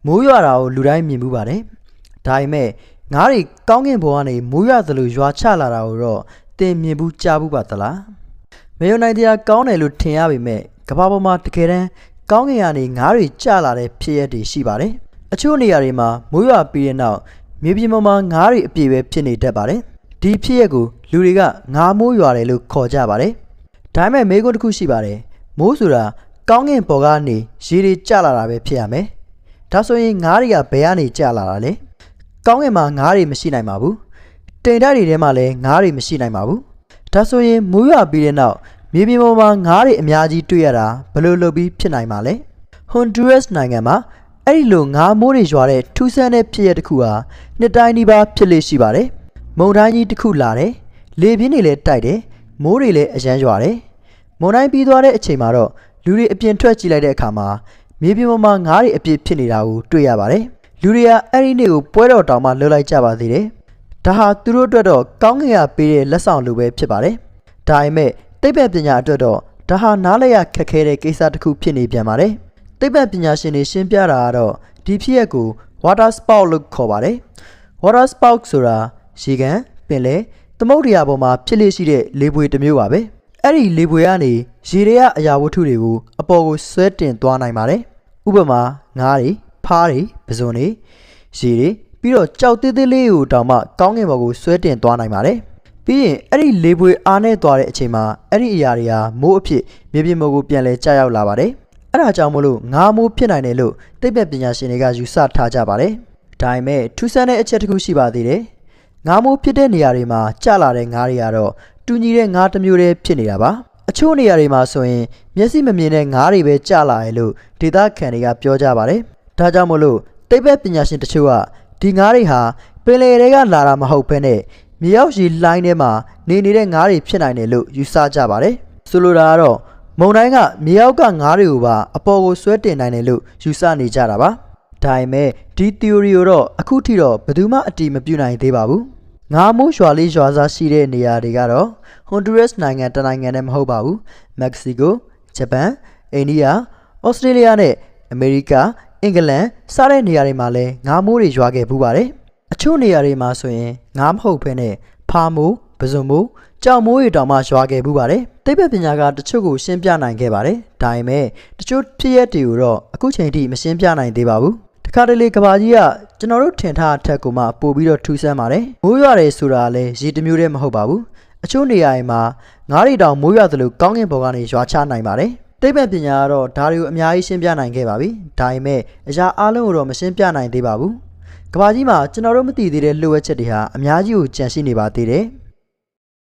မိုးရွာတာကိုလူတိုင်းမြင်မှုပါတယ်ဒါပေမဲ့ငါးတွေကောင်းကင်ဘဝကနေမိုးရွာသလိုရွာချလာတာကိုတော့တင်မြင်ဘူးကြားဘူးပါသလားမယုံနိုင်တရားကောင်းတယ်လို့ထင်ရပေမဲ့ကမ္ဘာပေါ်မှာတကယ်တမ်းကောင်းကင်ကနေငါးတွေကျလာတဲ့ဖြစ်ရပ်တွေရှိပါတယ်အချို့နေရာတွေမှာမိုးရွာပြီးတဲ့နောက်မြေပြင်ပေါ်မှာငါးတွေအပြည့်ပဲဖြစ်နေတတ်ပါတယ်ဒီဖြစ်ရပ်ကိုလူတွေကငါးမိုးရွာတယ်လို့ခေါ်ကြပါတယ်ဒါပေမဲ့မေးခွန်းတစ်ခုရှိပါတယ်မိုးဆိုတာကောင်းကင်ပေါ်ကနေရေတွေကျလာတာပဲဖြစ်ရမယ်ဒါဆိုရင်ငါးတွေကဘယ်ကနေကျလာတာလဲကောင်းကင်မှာငါးတွေမရှိနိုင်ပါဘူးတိမ်တိုက်တွေထဲမှာလည်းငါးတွေမရှိနိုင်ပါဘူးဒါဆိုရင်မိုးရွာပြီးတဲ့နောက်မြေပြင်ပေါ်မှာငါးတွေအများကြီးတွေ့ရတာဘယ်လိုလုပ်ပြီးဖြစ်နိုင်မှာလဲဟွန်ဒူရက်စ်နိုင်ငံမှာအဲ့ဒီလိုငါးမိုးတွေရွာတဲ့ထူးဆန်းတဲ့ဖြစ်ရပ်တစ်ခုဟာနှစ်တိုင်းဒီပါဖြစ်လေရှိပါတယ်မုန်တိုင်းကြီးတစ်ခုလာတယ်လေပြင်းတွေလည်းတိုက်တယ်မိုးတွေလည်းအရမ်းရွာတယ်မုန်တိုင်းပြီးသွားတဲ့အချိန်မှာတော့လူတွေအပြင်ထွက်ကြည့်လိုက်တဲ့အခါမှာမြေပြင်ပေါ်မှာငါးတွေအပြည့်ဖြစ်နေတာကိုတွေ့ရပါတယ်လူတွေကအဲ့ဒီနေ့ကိုပွဲတော်တောင်မှလှုပ်လိုက်ကြပါသေးတယ်ဒါဟာသူတို့အတွက်တော့ကောင်းကင်ကပေးတဲ့လက်ဆောင်လိုပဲဖြစ်ပါတယ်ဒါပေမဲ့သိပ္ပံပညာအတွက်တော့ဒါဟာနားလည်ရခက်ခဲတဲ့ကိစ္စတစ်ခုဖြစ်နေပြန်ပါတယ်သိပ္ပံပညာရှင်တွေရှင်းပြတာကတော့ဒီဖြစ်ရပ်ကို water spout လို့ခေါ်ပါတယ် water spout ဆိုတာရေကန်ပင်လယ်သမုဒ္ဒရာပေါ်မှာဖြစ်လေရှိတဲ့လေပွေတစ်မျိုးပါပဲအဲ့ဒီလေပွေကနေရေတွေကအရာဝတ္ထုတွေကိုအပေါ်ကိုဆွဲတင်သွားနိုင်ပါတယ်ဥပမာငါးတွေဖားတွေပဇွန်တွေရေတွေပြီးတော့ကြောက်သေးသေးလေးကိုတောင်မှကောင်းကင်ဘက်ကိုဆွဲတင်သွားနိုင်ပါတယ်ပြီးရင်အဲ့ဒီလေပွေအားနဲ့သွားတဲ့အချိန်မှာအဲ့ဒီအရာတွေဟာမိုးအဖြစ်မြေပြင်ပေါ်ကိုပြန်လဲကျရောက်လာပါတယ်အဲ့ဒါကြောင့်မလို့ငါးမိုးဖြစ်နိုင်တယ်လို့သိပ္ပံပညာရှင်တွေကယူဆထားကြပါတယ်ဒါပေမဲ့ထူးဆန်းတဲ့အချက်တစ်ခုရှိပါသေးတယ်ငါးမိုးဖြစ်တဲ့နေရာတွေမှာကျလာတဲ့ငါးတွေကတော့တူညီတဲ့ငါးတစ်မျိုးတည်းဖြစ်နေတာပါအချို့နေရာတွေမှာဆိုရင်မျက်စိမမြင်တဲ့ငါးတွေပဲကျလာတယ်လို့ဒေသခံတွေကပြောကြပါတယ်ဒါကြောင့်မလို့သိပ္ပံပညာရှင်တချို့ကဒီငါးတွေဟာပင်လယ်တွေကလာတာမဟုတ်ဘဲနဲ့မြေရောက်ရေလှိုင်းထဲမှာနေတဲ့ငါးတွေဖြစ်နိုင်တယ်လို့ယူဆကြပါတယ်ဆိုလိုတာကတော့မုန်တိုင်းကမြေအောက်ကငါးတွေကိုပါအပေါ်ကိုဆွဲတင်နိုင်တယ်လို့ယူဆနေကြတာပါဒါပေမဲ့ဒီ theory ကိုတော့အခုထိတော့ဘယ်သူမှအတည်မပြုနိုင်သေးပါဘူးငါးမိုးရွာလေးရွာစားရှိတဲ့နေရာတွေကတော့ဟွန်ဒူရက်စ်နိုင်ငံတနိုင်ငံနဲ့မဟုတ်ပါဘူးမက္ကဆီကိုဂျပန်အိန္ဒိယဩစတြေးလျနဲ့အမေရိကအင်္ဂလန်စတဲ့နေရာတွေမှာလည်းငါးမိုးတွေရွာခဲ့ပူးပါတယ်အချို့နေရာတွေမှာဆိုရင်ငါးမဟုတ်ဘဲနဲ့ဖားမိုးပဇွန်မိုးကြောက်မိုးတွေတောင်မှရွာခဲ့ပူးပါတယ်သိပ္ပံပညာကတချို့ကိုရှင်းပြနိုင်ခဲ့ပါတယ်ဒါပေမဲ့တချို့ဖြစ်ရပ်တွေကိုတော့အခုချိန်ထိမရှင်းပြနိုင်သေးပါဘူးတခါတလေကဘာကြီးကကျွန်တော်တို့ထင်ထားတဲ့ထက်ကိုမှပို့ပြီးတော့ထူးဆန်းပါတယ်မိုးရွာတယ်ဆိုတာလည်းရေတစ်မျိုးတည်းမဟုတ်ပါဘူးအချို့နေရာတွေမှာငါးတွေတောင်မိုးရွာသလိုကောင်းကင်ဘက်ကနေရွာချနိုင်ပါတယ်သိပ္ပံပညာကတော့ဒါတွေကိုအများကြီးရှင်းပြနိုင်ခဲ့ပါပြီဒါပေမဲ့အရာအလုံးကိုတော့မရှင်းပြနိုင်သေးပါဘူးကဘာကြီးမှာကျွန်တော်တို့မသိသေးတဲ့လှုပ်ဝက်ချက်တွေဟာအများကြီးကိုကြန့်ရှိနေပါသေးတယ်